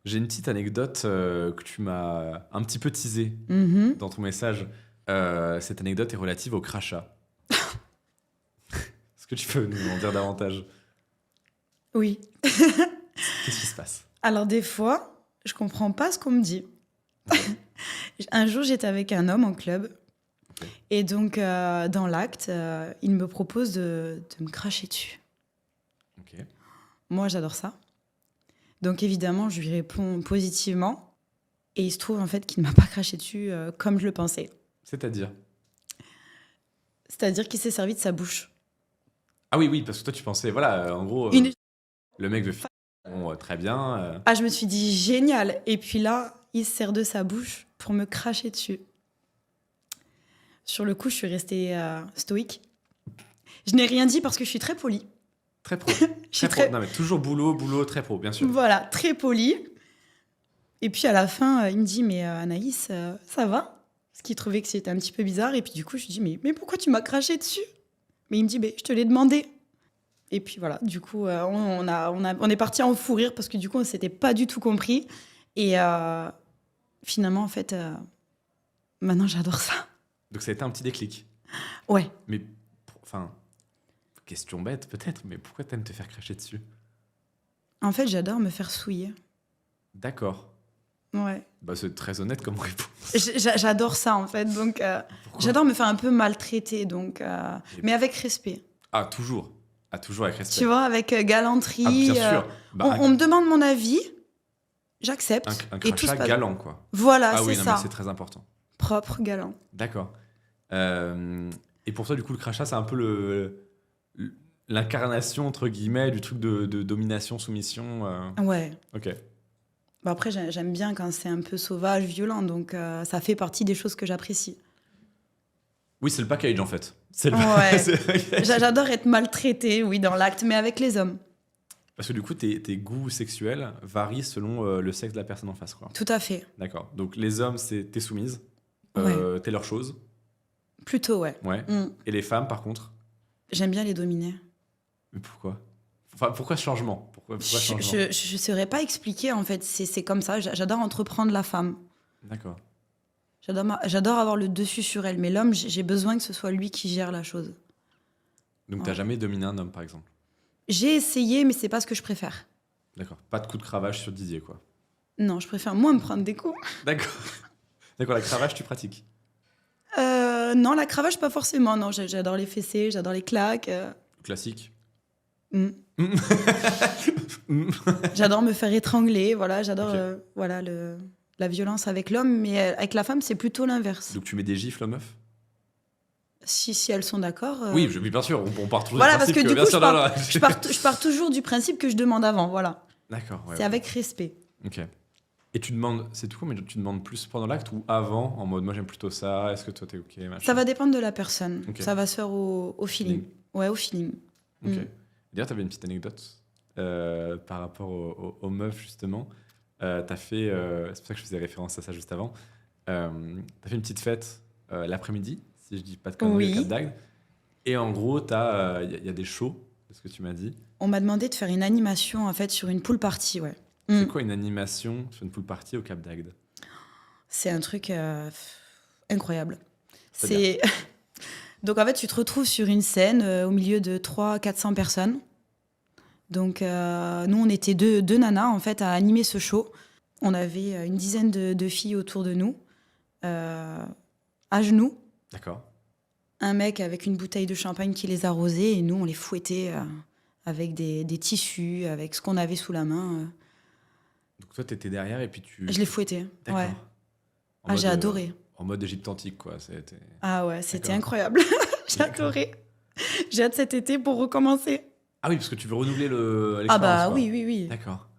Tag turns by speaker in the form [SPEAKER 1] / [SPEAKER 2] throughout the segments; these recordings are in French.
[SPEAKER 1] J'ai une petite anecdote que tu m'as un petit peu teasée
[SPEAKER 2] Mhm.
[SPEAKER 1] dans ton message. Cette anecdote est relative au crachat. Est-ce que tu peux nous en dire davantage?
[SPEAKER 2] Oui.
[SPEAKER 1] Qu'est-ce qui se passe?
[SPEAKER 2] Alors des fois, je comprends pas ce qu'on me dit.
[SPEAKER 1] Ok,
[SPEAKER 2] Un jour, j'étais avec un homme en club
[SPEAKER 1] ok,
[SPEAKER 2] et donc dans l'acte, il me propose de me cracher dessus.
[SPEAKER 1] ok.
[SPEAKER 2] Moi, j'adore ça. Donc évidemment, je lui réponds positivement et il se trouve en fait qu'il ne m'a pas craché dessus comme je le pensais.
[SPEAKER 1] C'est-à-dire?
[SPEAKER 2] C'est-à-dire qu'il s'est servi de sa bouche.
[SPEAKER 1] Ah oui, oui, parce que toi, tu pensais, voilà, en gros,
[SPEAKER 2] Une...
[SPEAKER 1] le mec veut bon, très bien.
[SPEAKER 2] Ah, je me suis dit génial. Et puis là, il se sert de sa bouche pour me cracher dessus. Sur le coup, je suis restée stoïque. Je n'ai rien dit parce que je suis très polie.
[SPEAKER 1] Très pro.
[SPEAKER 2] Je suis
[SPEAKER 1] Très pro.
[SPEAKER 2] très,
[SPEAKER 1] Non, mais toujours boulot, boulot, très pro, bien sûr.
[SPEAKER 2] voilà, très polie. Et puis à la fin, il me dit, mais Anaïs, ça va? Parce qu'il trouvait que c'était un petit peu bizarre. Et puis du coup, je lui dis, mais pourquoi tu m'as craché dessus? Mais il me dit, mais je te l'ai demandé. Et puis voilà, du coup, on est parti en fou rire parce que du coup, on s'était pas du tout compris. Et finalement, en fait, maintenant, j'adore ça.
[SPEAKER 1] Donc ça a été un petit déclic.
[SPEAKER 2] Ouais.
[SPEAKER 1] Mais, enfin, question bête peut-être, mais pourquoi t'aimes te faire cracher dessus?
[SPEAKER 2] En fait, j'adore me faire souiller.
[SPEAKER 1] D'accord.
[SPEAKER 2] Ouais.
[SPEAKER 1] Bah, c'est très honnête comme réponse.
[SPEAKER 2] J'adore ça, en fait. Donc,
[SPEAKER 1] Pourquoi?
[SPEAKER 2] j'adore me faire un peu maltraiter. Donc,
[SPEAKER 1] Et-
[SPEAKER 2] mais avec respect.
[SPEAKER 1] Ah, toujours. Ah, toujours avec
[SPEAKER 2] Tu
[SPEAKER 1] respect.
[SPEAKER 2] vois, avec
[SPEAKER 1] Ah,
[SPEAKER 2] galanterie.
[SPEAKER 1] bien sûr. Bah,
[SPEAKER 2] On me demande mon avis, j'accepte.
[SPEAKER 1] un
[SPEAKER 2] Et tout se
[SPEAKER 1] crachat
[SPEAKER 2] passe.
[SPEAKER 1] galant, quoi.
[SPEAKER 2] Voilà,
[SPEAKER 1] Ah
[SPEAKER 2] c'est
[SPEAKER 1] oui, non, mais c'est
[SPEAKER 2] ça.
[SPEAKER 1] très important.
[SPEAKER 2] Propre, galant.
[SPEAKER 1] D'accord. Et pour toi, du coup, le crachat, c'est un peu l'incarnation, entre guillemets, du truc de domination, soumission.
[SPEAKER 2] Ouais.
[SPEAKER 1] Ok.
[SPEAKER 2] Bon, après, j'aime bien quand c'est un peu sauvage, violent. Donc, ça fait partie des choses que j'apprécie.
[SPEAKER 1] Oui, c'est le package, en fait. C'est le
[SPEAKER 2] Ouais.
[SPEAKER 1] c'est le package.
[SPEAKER 2] J'adore être maltraitée, oui, dans l'acte, mais avec les hommes.
[SPEAKER 1] Parce que du coup, tes goûts sexuels varient selon le sexe de la personne en face, quoi.
[SPEAKER 2] Tout à fait.
[SPEAKER 1] D'accord. Donc, les hommes, c'est t'es soumise,
[SPEAKER 2] Ouais.
[SPEAKER 1] t'es leur chose,
[SPEAKER 2] Plutôt, ouais.
[SPEAKER 1] ouais.
[SPEAKER 2] Mm.
[SPEAKER 1] Et les femmes, par contre,
[SPEAKER 2] J'aime bien les dominer.
[SPEAKER 1] mais pourquoi? Enfin, pourquoi ce changement? Pourquoi ce changement?
[SPEAKER 2] Je saurais pas expliquer, en fait. C'est comme ça. J'adore entreprendre la femme.
[SPEAKER 1] D'accord.
[SPEAKER 2] J'adore avoir le dessus sur elle. Mais l'homme, j'ai besoin que ce soit lui qui gère la chose.
[SPEAKER 1] Donc, t'as
[SPEAKER 2] Ouais.
[SPEAKER 1] jamais dominé un homme, par exemple?
[SPEAKER 2] J'ai essayé, mais c'est pas ce que je préfère.
[SPEAKER 1] D'accord. Pas de coup de cravache sur Didier, quoi.
[SPEAKER 2] Non, je préfère moins me prendre des coups.
[SPEAKER 1] D'accord. D'accord, la cravache, tu pratiques.
[SPEAKER 2] Non, la cravache, pas forcément. Non, j'adore les fessées, j'adore les claques.
[SPEAKER 1] Classique.
[SPEAKER 2] Mm.
[SPEAKER 1] Mm. Mm.
[SPEAKER 2] J'adore me faire étrangler. Voilà, j'adore
[SPEAKER 1] Ok.
[SPEAKER 2] voilà, la violence avec l'homme. Mais avec la femme, c'est plutôt l'inverse.
[SPEAKER 1] Donc, tu mets des gifles aux meufs?
[SPEAKER 2] Si elles sont d'accord.
[SPEAKER 1] Oui, oui, bien sûr, on part toujours
[SPEAKER 2] Voilà,
[SPEAKER 1] du
[SPEAKER 2] parce
[SPEAKER 1] principe
[SPEAKER 2] que
[SPEAKER 1] que,
[SPEAKER 2] du
[SPEAKER 1] bien
[SPEAKER 2] coup,
[SPEAKER 1] sûr, non, non.
[SPEAKER 2] je pars toujours du principe que je demande avant. Voilà.
[SPEAKER 1] D'accord, ouais,
[SPEAKER 2] C'est
[SPEAKER 1] ok.
[SPEAKER 2] avec respect.
[SPEAKER 1] Ok. Et tu demandes, c'est tout, mais tu demandes plus pendant l'acte ou avant, en mode moi j'aime plutôt ça, est-ce que toi t'es ok, machin.
[SPEAKER 2] Ça va dépendre de la personne.
[SPEAKER 1] Ok.
[SPEAKER 2] Ça va se faire au feeling.
[SPEAKER 1] Feeling.
[SPEAKER 2] Ouais, au feeling.
[SPEAKER 1] Ok.
[SPEAKER 2] Mm.
[SPEAKER 1] D'ailleurs, t'avais une petite anecdote par rapport aux meufs, justement. T'as fait, c'est pour ça que je faisais référence à ça juste avant. T'as fait une petite fête l'après-midi, si je dis pas de conneries, au Cap
[SPEAKER 2] Oui.
[SPEAKER 1] d'Agde. Et en gros, il y a des shows, c'est ce que tu m'as dit.
[SPEAKER 2] On m'a demandé de faire une animation en fait sur une pool party, ouais.
[SPEAKER 1] C'est
[SPEAKER 2] Mm.
[SPEAKER 1] quoi une animation sur une pool party au Cap d'Agde?
[SPEAKER 2] C'est un truc incroyable.
[SPEAKER 1] C'est-à-dire?
[SPEAKER 2] C'est donc en fait tu te retrouves sur une scène au milieu de 300-400 personnes. Donc nous on était deux nanas en fait à animer ce show. On avait une dizaine de filles autour de nous, à genoux.
[SPEAKER 1] D'accord.
[SPEAKER 2] Un mec avec une bouteille de champagne qui les arrosait et nous on les fouettait avec des tissus, avec ce qu'on avait sous la main.
[SPEAKER 1] Donc toi t'étais derrière et puis tu...
[SPEAKER 2] Je les fouettais.
[SPEAKER 1] D'accord.
[SPEAKER 2] Ouais.
[SPEAKER 1] En
[SPEAKER 2] Ah,
[SPEAKER 1] mode,
[SPEAKER 2] j'ai adoré.
[SPEAKER 1] en mode Égypte antique, quoi. C'était...
[SPEAKER 2] Ah ouais, c'était
[SPEAKER 1] D'accord.
[SPEAKER 2] incroyable. J'ai
[SPEAKER 1] D'accord.
[SPEAKER 2] adoré. J'ai hâte cet été pour recommencer.
[SPEAKER 1] Ah oui, parce que tu veux renouveler l'expérience,
[SPEAKER 2] Ah bah
[SPEAKER 1] quoi.
[SPEAKER 2] oui, oui, oui.
[SPEAKER 1] D'accord.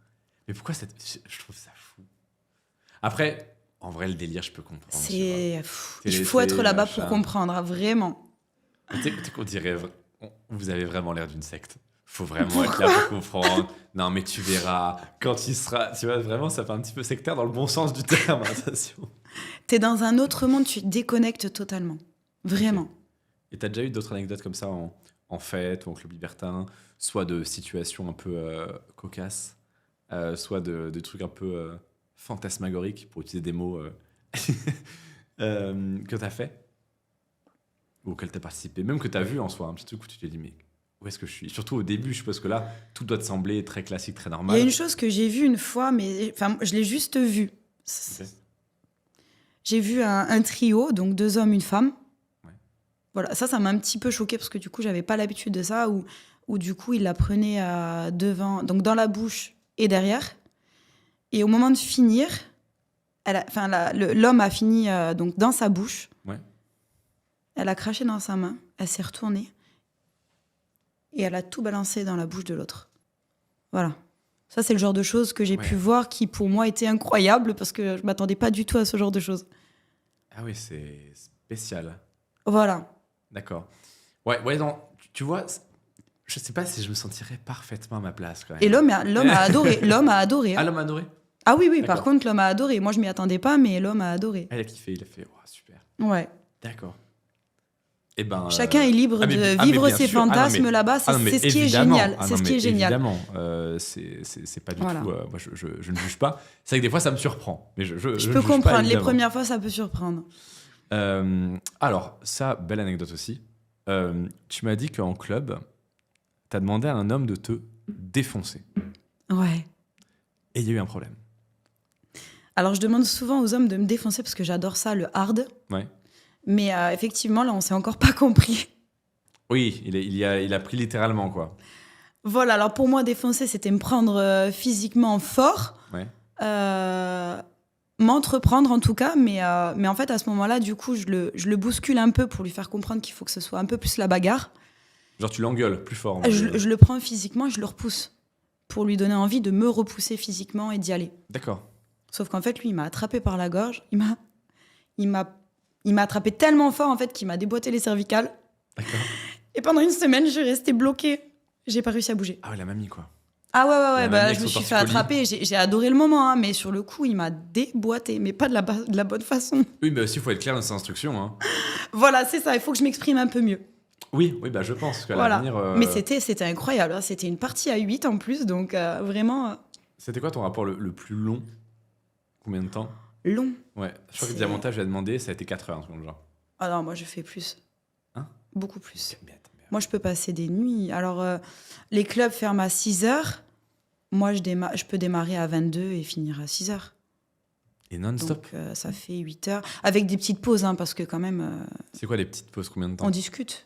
[SPEAKER 1] Mais pourquoi cette... Je trouve ça fou. Après, en vrai, le délire, je peux comprendre. tu vois.
[SPEAKER 2] Il faut être là-bas pour
[SPEAKER 1] machin.
[SPEAKER 2] comprendre, hein, vraiment.
[SPEAKER 1] Tu sais qu'on dirait... Vous avez vraiment l'air d'une secte. Faut vraiment être là pour comprendre. Non, mais tu verras. Quand il sera... Tu vois, vraiment, ça fait un petit peu sectaire dans le bon sens du terme. Attention.
[SPEAKER 2] T'es dans un autre monde, tu te déconnectes totalement. Vraiment.
[SPEAKER 1] Et t'as déjà eu d'autres anecdotes comme ça en fête ou en club libertin, soit de situations un peu cocasses soit de trucs un peu fantasmagoriques, pour utiliser des mots que tu as fait, ou auxquels tu as participé, même que tu as vu en soi, un petit truc où tu t'es dit, mais où est-ce que je suis? Surtout au début, je suppose que là, tout doit te sembler très classique, très
[SPEAKER 2] Il
[SPEAKER 1] normal.
[SPEAKER 2] y a une chose que j'ai vue une fois, mais enfin, je l'ai juste vue.
[SPEAKER 1] Ok.
[SPEAKER 2] J'ai vu un trio, donc 2 hommes, une femme.
[SPEAKER 1] Ouais.
[SPEAKER 2] Voilà, ça m'a un petit peu choquée parce que du coup, j'avais pas l'habitude de ça, où du coup, il la prenait devant, donc dans la bouche et derrière. Et au moment de finir, l'homme a fini donc dans sa bouche.
[SPEAKER 1] Ouais.
[SPEAKER 2] Elle a craché dans sa main, elle s'est retournée et elle a tout balancé dans la bouche de l'autre. Voilà. Ça, c'est le genre de choses que j'ai pu voir qui, pour moi, était incroyable parce que je m'attendais pas du tout à ce genre de choses.
[SPEAKER 1] Ah oui, c'est spécial.
[SPEAKER 2] Voilà.
[SPEAKER 1] D'accord. Ouais, non, tu vois, je sais pas si je me sentirais parfaitement à ma place quand même.
[SPEAKER 2] Et l'homme a adoré. L'homme a adoré.
[SPEAKER 1] Ah,
[SPEAKER 2] Hein.
[SPEAKER 1] l'homme a adoré?
[SPEAKER 2] Ah oui,
[SPEAKER 1] D'accord.
[SPEAKER 2] par contre, l'homme a adoré. Moi, je m'y attendais pas, mais l'homme a adoré.
[SPEAKER 1] Elle a kiffé, il a fait, oh, super.
[SPEAKER 2] Ouais.
[SPEAKER 1] D'accord. Eh ben,
[SPEAKER 2] Chacun est libre de vivre ses fantasmes là-bas. C'est ce qui est génial. C'est ce qui est génial.
[SPEAKER 1] Évidemment, c'est pas du
[SPEAKER 2] Voilà.
[SPEAKER 1] tout. Moi, je ne juge pas. C'est vrai que des fois, ça me surprend. Mais je
[SPEAKER 2] Je
[SPEAKER 1] ne
[SPEAKER 2] peux
[SPEAKER 1] juge pas,
[SPEAKER 2] comprendre. Les
[SPEAKER 1] évidemment.
[SPEAKER 2] premières fois, ça peut surprendre.
[SPEAKER 1] Alors, ça, belle anecdote aussi. Tu m'as dit qu'en club, tu as demandé à un homme de te défoncer.
[SPEAKER 2] Ouais.
[SPEAKER 1] Et il y a eu un problème.
[SPEAKER 2] Alors, je demande souvent aux hommes de me défoncer parce que j'adore ça, le hard.
[SPEAKER 1] Ouais.
[SPEAKER 2] Mais effectivement, là, on s'est encore pas compris.
[SPEAKER 1] Oui, il a pris littéralement, quoi.
[SPEAKER 2] Voilà, alors pour moi, défoncer, c'était me prendre physiquement fort.
[SPEAKER 1] Ouais.
[SPEAKER 2] M'entreprendre en tout cas, mais en fait, à ce moment-là, du coup, je le bouscule un peu pour lui faire comprendre qu'il faut que ce soit un peu plus la bagarre.
[SPEAKER 1] Genre, tu l'engueules plus fort.
[SPEAKER 2] Je le prends physiquement, je le repousse pour lui donner envie de me repousser physiquement et d'y aller.
[SPEAKER 1] D'accord.
[SPEAKER 2] Sauf qu'en fait, lui, il m'a attrapé par la gorge. Il m'a attrapé tellement fort en fait qu'il m'a déboîté les cervicales.
[SPEAKER 1] D'accord.
[SPEAKER 2] Et pendant une semaine, je suis restée bloquée. J'ai pas réussi à bouger.
[SPEAKER 1] Ah ouais, la mamie, quoi.
[SPEAKER 2] Ah ouais,
[SPEAKER 1] La
[SPEAKER 2] bah,
[SPEAKER 1] mamie
[SPEAKER 2] je me
[SPEAKER 1] avec son
[SPEAKER 2] suis fait
[SPEAKER 1] torticolis.
[SPEAKER 2] attraper. J'ai adoré le moment, hein, mais sur le coup, il m'a déboîté, mais pas de la bonne façon.
[SPEAKER 1] Oui, mais aussi, il faut être clair dans ses instructions. Hein.
[SPEAKER 2] Voilà, c'est ça. Il faut que je m'exprime un peu mieux.
[SPEAKER 1] Oui, bah, je pense qu'à
[SPEAKER 2] Voilà.
[SPEAKER 1] l'avenir...
[SPEAKER 2] Mais c'était incroyable. Hein. C'était une partie à 8 en plus, donc vraiment
[SPEAKER 1] C'était quoi ton rapport le plus long? Combien de temps?
[SPEAKER 2] long.
[SPEAKER 1] Ouais, je crois que Diamantage, je lui ai demandé, ça a été 4 heures, un truc dans le genre.
[SPEAKER 2] Ah non, moi, je fais plus.
[SPEAKER 1] Hein?
[SPEAKER 2] Beaucoup plus.
[SPEAKER 1] T'aimes bien.
[SPEAKER 2] Moi, je peux passer des nuits. Alors, les clubs ferment à 6 heures. Moi, je peux démarrer à 22 et finir à 6 heures.
[SPEAKER 1] Et non-stop?
[SPEAKER 2] Donc, ça fait 8 heures. Avec des petites pauses, hein, parce que quand même,
[SPEAKER 1] C'est quoi les petites pauses? Combien de temps?
[SPEAKER 2] on discute.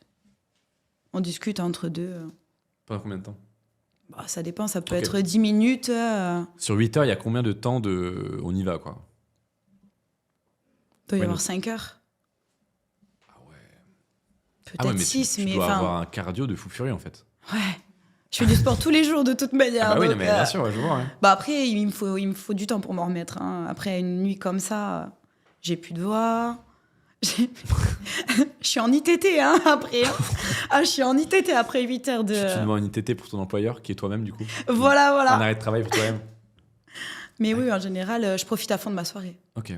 [SPEAKER 2] On discute entre deux.
[SPEAKER 1] Pendant combien de temps?
[SPEAKER 2] Bah, ça dépend, ça peut
[SPEAKER 1] Ok.
[SPEAKER 2] être 10 minutes.
[SPEAKER 1] Sur 8 heures, il y a combien de temps on y va, quoi?
[SPEAKER 2] Il doit y
[SPEAKER 1] Ouais,
[SPEAKER 2] avoir
[SPEAKER 1] donc-
[SPEAKER 2] 5 heures.
[SPEAKER 1] Ah ouais.
[SPEAKER 2] Peut-être
[SPEAKER 1] mais
[SPEAKER 2] 6,
[SPEAKER 1] tu
[SPEAKER 2] mais
[SPEAKER 1] dois
[SPEAKER 2] enfin.
[SPEAKER 1] avoir un cardio de fou furieux, en fait.
[SPEAKER 2] Ouais. Je fais du sport tous les jours, de toute manière.
[SPEAKER 1] Ah bah oui,
[SPEAKER 2] donc,
[SPEAKER 1] non, mais bien sûr, ouais, je vois. Hein.
[SPEAKER 2] Bah après, il me faut du temps pour m'en remettre. Hein. Après une nuit comme ça, j'ai plus de voix. Je suis en ITT hein, après. Hein. Ah, je suis en ITT après 8 heures de...
[SPEAKER 1] Tu demandes une ITT pour ton employeur, qui est toi-même, du coup.
[SPEAKER 2] Voilà.
[SPEAKER 1] Un arrêt de travail pour toi-même.
[SPEAKER 2] Mais oui, en général, je profite à fond de ma soirée.
[SPEAKER 1] Ok.